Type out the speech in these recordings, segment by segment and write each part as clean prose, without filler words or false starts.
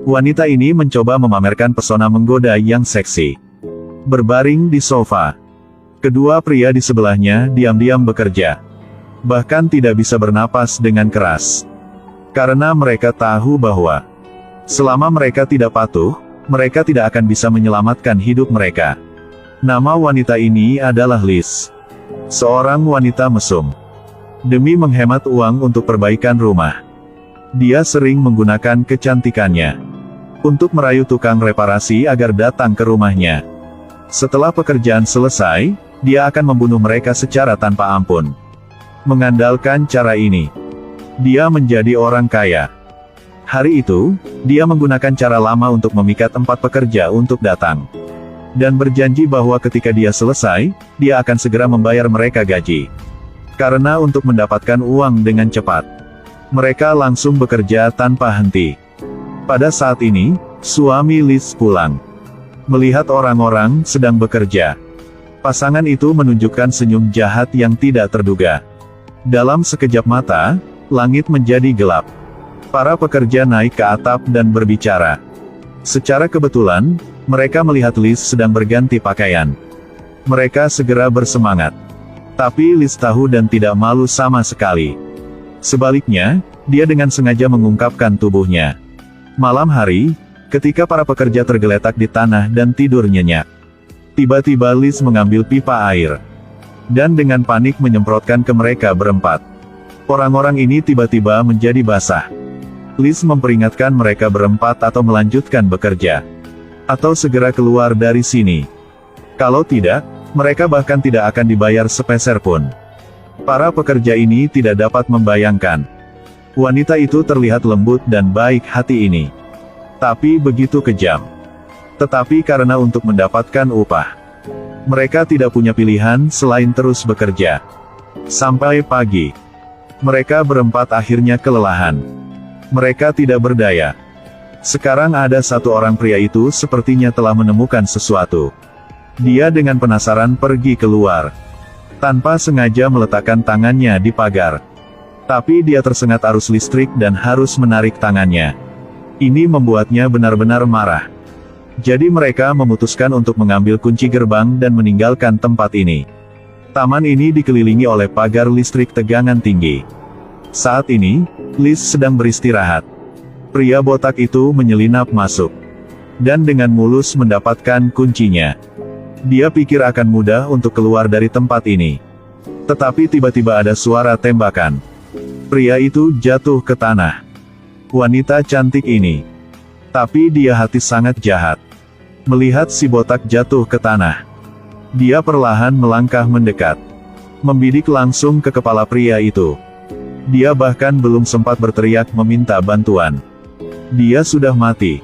Wanita ini mencoba memamerkan pesona menggoda yang seksi. Berbaring di sofa, kedua pria di sebelahnya diam-diam bekerja. Bahkan tidak bisa bernapas dengan keras. Karena mereka tahu bahwa selama mereka tidak patuh, mereka tidak akan bisa menyelamatkan hidup mereka. Nama wanita ini adalah Liz. Seorang wanita mesum. Demi menghemat uang untuk perbaikan rumah, dia sering menggunakan kecantikannya untuk merayu tukang reparasi agar datang ke rumahnya. Setelah pekerjaan selesai, dia akan membunuh mereka secara tanpa ampun. Mengandalkan cara ini, dia menjadi orang kaya. Hari itu, dia menggunakan cara lama untuk memikat 4 pekerja untuk datang. Dan berjanji bahwa ketika dia selesai, dia akan segera membayar mereka gaji. Karena untuk mendapatkan uang dengan cepat, mereka langsung bekerja tanpa henti. Pada saat ini, suami Liz pulang. Melihat orang-orang sedang bekerja, pasangan itu menunjukkan senyum jahat yang tidak terduga. Dalam sekejap mata, langit menjadi gelap. Para pekerja naik ke atap dan berbicara. Secara kebetulan, mereka melihat Liz sedang berganti pakaian. Mereka segera bersemangat. Tapi Liz tahu dan tidak malu sama sekali. Sebaliknya, dia dengan sengaja mengungkapkan tubuhnya. Malam hari, ketika para pekerja tergeletak di tanah dan tidur nyenyak, tiba-tiba Liz mengambil pipa air. Dan dengan panik menyemprotkan ke mereka berempat. Orang-orang ini tiba-tiba menjadi basah. Liz memperingatkan mereka berempat atau melanjutkan bekerja. Atau segera keluar dari sini. Kalau tidak, mereka bahkan tidak akan dibayar sepeser pun. Para pekerja ini tidak dapat membayangkan. Wanita itu terlihat lembut dan baik hati ini. Tapi begitu kejam. Tetapi karena untuk mendapatkan upah, mereka tidak punya pilihan selain terus bekerja. Sampai pagi, mereka berempat akhirnya kelelahan. Mereka tidak berdaya. Sekarang ada satu orang pria itu sepertinya telah menemukan sesuatu. Dia dengan penasaran pergi keluar. Tanpa sengaja meletakkan tangannya di pagar. Tapi dia tersengat arus listrik dan harus menarik tangannya. Ini membuatnya benar-benar marah. Jadi mereka memutuskan untuk mengambil kunci gerbang dan meninggalkan tempat ini. Taman ini dikelilingi oleh pagar listrik tegangan tinggi. Saat ini, Liz sedang beristirahat. Pria botak itu menyelinap masuk. Dan dengan mulus mendapatkan kuncinya. Dia pikir akan mudah untuk keluar dari tempat ini. Tetapi tiba-tiba ada suara tembakan. Pria itu jatuh ke tanah. Wanita cantik ini. Tapi dia hati sangat jahat. Melihat si botak jatuh ke tanah, dia perlahan melangkah mendekat. Membidik langsung ke kepala pria itu. Dia bahkan belum sempat berteriak meminta bantuan. Dia sudah mati.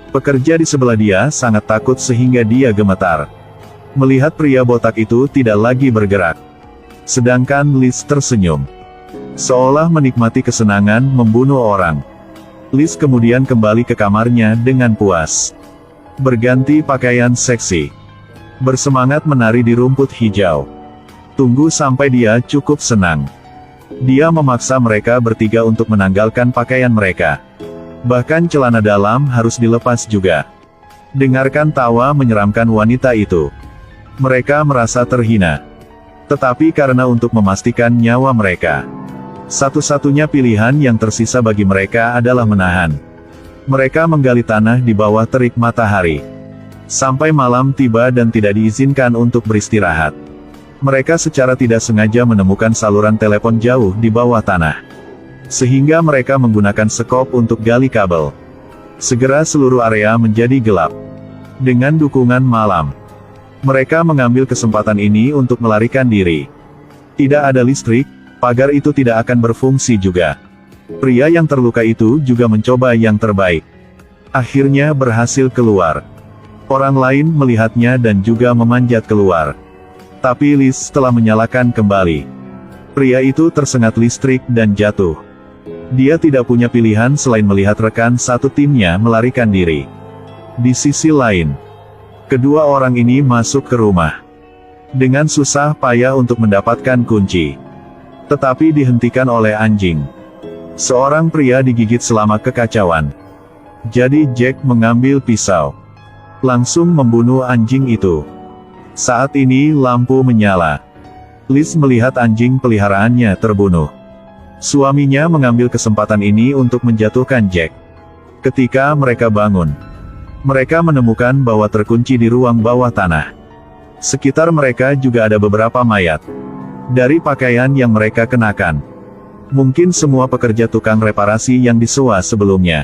Pekerja di sebelah dia sangat takut sehingga dia gemetar. Melihat pria botak itu tidak lagi bergerak. Sedangkan Liz tersenyum. Seolah menikmati kesenangan membunuh orang. Liz kemudian kembali ke kamarnya dengan puas. Berganti pakaian seksi. Bersemangat menari di rumput hijau. Tunggu sampai dia cukup senang. Dia memaksa mereka bertiga untuk menanggalkan pakaian mereka. Bahkan celana dalam harus dilepas juga. Dengarkan tawa menyeramkan wanita itu. Mereka merasa terhina. Tetapi karena untuk memastikan nyawa mereka, satu-satunya pilihan yang tersisa bagi mereka adalah menahan. Mereka menggali tanah di bawah terik matahari. Sampai malam tiba dan tidak diizinkan untuk beristirahat. Mereka secara tidak sengaja menemukan saluran telepon jauh di bawah tanah. Sehingga mereka menggunakan sekop untuk gali kabel. Segera seluruh area menjadi gelap. Dengan dukungan malam, mereka mengambil kesempatan ini untuk melarikan diri. Tidak ada listrik, pagar itu tidak akan berfungsi juga. Pria yang terluka itu juga mencoba yang terbaik. Akhirnya berhasil keluar. Orang lain melihatnya dan juga memanjat keluar. Tapi Liz telah menyalakan kembali. Pria itu tersengat listrik dan jatuh. Dia tidak punya pilihan selain melihat rekan satu timnya melarikan diri. Di sisi lain, kedua orang ini masuk ke rumah. Dengan susah payah untuk mendapatkan kunci. Tetapi dihentikan oleh anjing. Seorang pria digigit selama kekacauan. Jadi Jack mengambil pisau. Langsung membunuh anjing itu. Saat ini lampu menyala. Liz melihat anjing peliharaannya terbunuh. Suaminya mengambil kesempatan ini untuk menjatuhkan Jack. Ketika mereka bangun, mereka menemukan bahwa terkunci di ruang bawah tanah. Sekitar mereka juga ada beberapa mayat. Dari pakaian yang mereka kenakan, mungkin semua pekerja tukang reparasi yang disewa sebelumnya.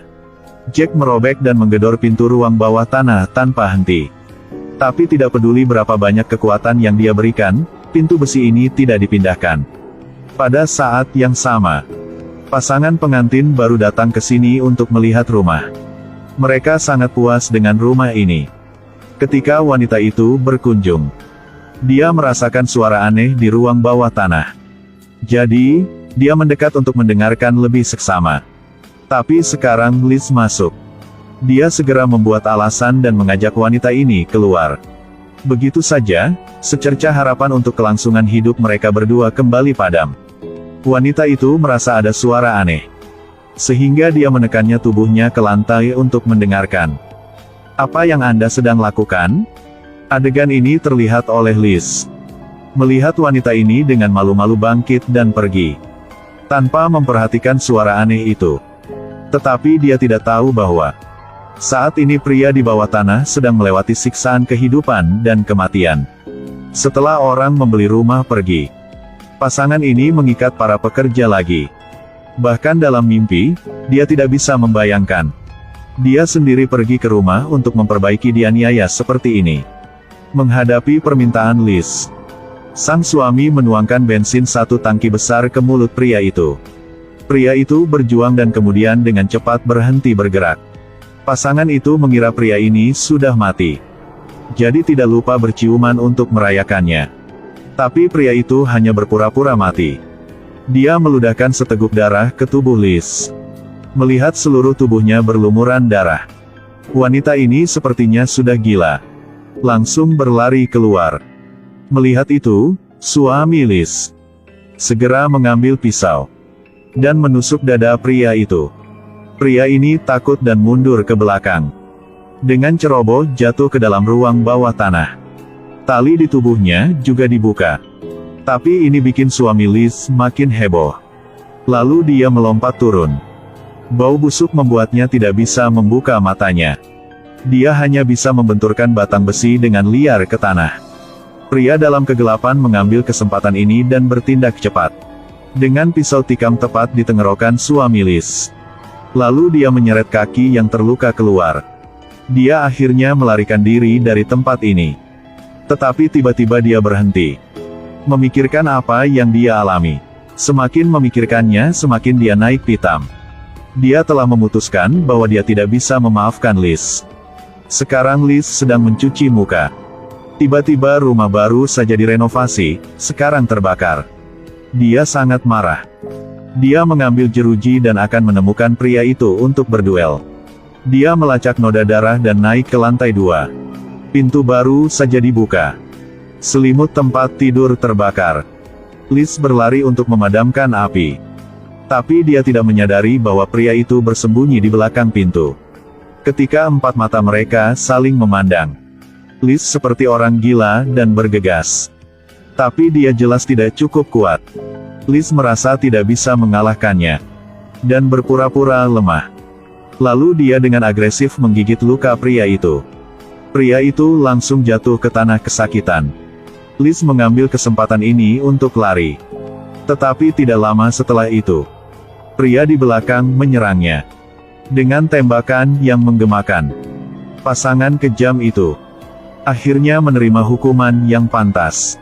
Jack merobek dan menggedor pintu ruang bawah tanah tanpa henti. Tapi tidak peduli berapa banyak kekuatan yang dia berikan, pintu besi ini tidak dipindahkan. Pada saat yang sama, pasangan pengantin baru datang ke sini untuk melihat rumah. Mereka sangat puas dengan rumah ini. Ketika wanita itu berkunjung, dia merasakan suara aneh di ruang bawah tanah. Jadi, dia mendekat untuk mendengarkan lebih seksama. Tapi sekarang Liz masuk. Dia segera membuat alasan dan mengajak wanita ini keluar. Begitu saja, secercah harapan untuk kelangsungan hidup mereka berdua kembali padam. Wanita itu merasa ada suara aneh, sehingga dia menekannya tubuhnya ke lantai untuk mendengarkan. "Apa yang Anda sedang lakukan?" Adegan ini terlihat oleh Liz. Melihat wanita ini dengan malu-malu bangkit dan pergi, tanpa memperhatikan suara aneh itu. Tetapi dia tidak tahu bahwa saat ini pria di bawah tanah sedang melewati siksaan kehidupan dan kematian. Setelah orang membeli rumah pergi, pasangan ini mengikat para pekerja lagi. Bahkan dalam mimpi, dia tidak bisa membayangkan dia sendiri pergi ke rumah untuk memperbaiki dianiaya seperti ini. Menghadapi permintaan Liz, sang suami menuangkan bensin 1 tangki besar ke mulut pria itu. Pria itu berjuang dan kemudian dengan cepat berhenti bergerak. Pasangan itu mengira pria ini sudah mati. Jadi tidak lupa berciuman untuk merayakannya. Tapi pria itu hanya berpura-pura mati. Dia meludahkan seteguk darah ke tubuh Liz. Melihat seluruh tubuhnya berlumuran darah, wanita ini sepertinya sudah gila. Langsung berlari keluar. Melihat itu, suami Liz segera mengambil pisau dan menusuk dada pria itu. Pria ini takut dan mundur ke belakang. Dengan ceroboh jatuh ke dalam ruang bawah tanah. Tali di tubuhnya juga dibuka. Tapi ini bikin suami Liz makin heboh. Lalu dia melompat turun. Bau busuk membuatnya tidak bisa membuka matanya. Dia hanya bisa membenturkan batang besi dengan liar ke tanah. Pria dalam kegelapan mengambil kesempatan ini dan bertindak cepat. Dengan pisau tikam tepat di tenggorokan suami Liz. Lalu dia menyeret kaki yang terluka keluar. Dia akhirnya melarikan diri dari tempat ini. Tetapi tiba-tiba dia berhenti. Memikirkan apa yang dia alami. Semakin memikirkannya, semakin dia naik pitam. Dia telah memutuskan bahwa dia tidak bisa memaafkan Liz. Sekarang Liz sedang mencuci muka. Tiba-tiba rumah baru saja direnovasi, sekarang terbakar. Dia sangat marah. Dia mengambil jeruji dan akan menemukan pria itu untuk berduel. Dia melacak noda darah dan naik ke lantai 2. Pintu baru saja dibuka. Selimut tempat tidur terbakar. Liz berlari untuk memadamkan api. Tapi dia tidak menyadari bahwa pria itu bersembunyi di belakang pintu. Ketika 4 mata mereka saling memandang, Liz seperti orang gila dan bergegas. Tapi dia jelas tidak cukup kuat. Liz merasa tidak bisa mengalahkannya. Dan berpura-pura lemah. Lalu dia dengan agresif menggigit luka pria itu. Pria itu langsung jatuh ke tanah kesakitan. Liz mengambil kesempatan ini untuk lari. Tetapi tidak lama setelah itu, pria di belakang menyerangnya. Dengan tembakan yang menggemakan. Pasangan kejam itu akhirnya menerima hukuman yang pantas.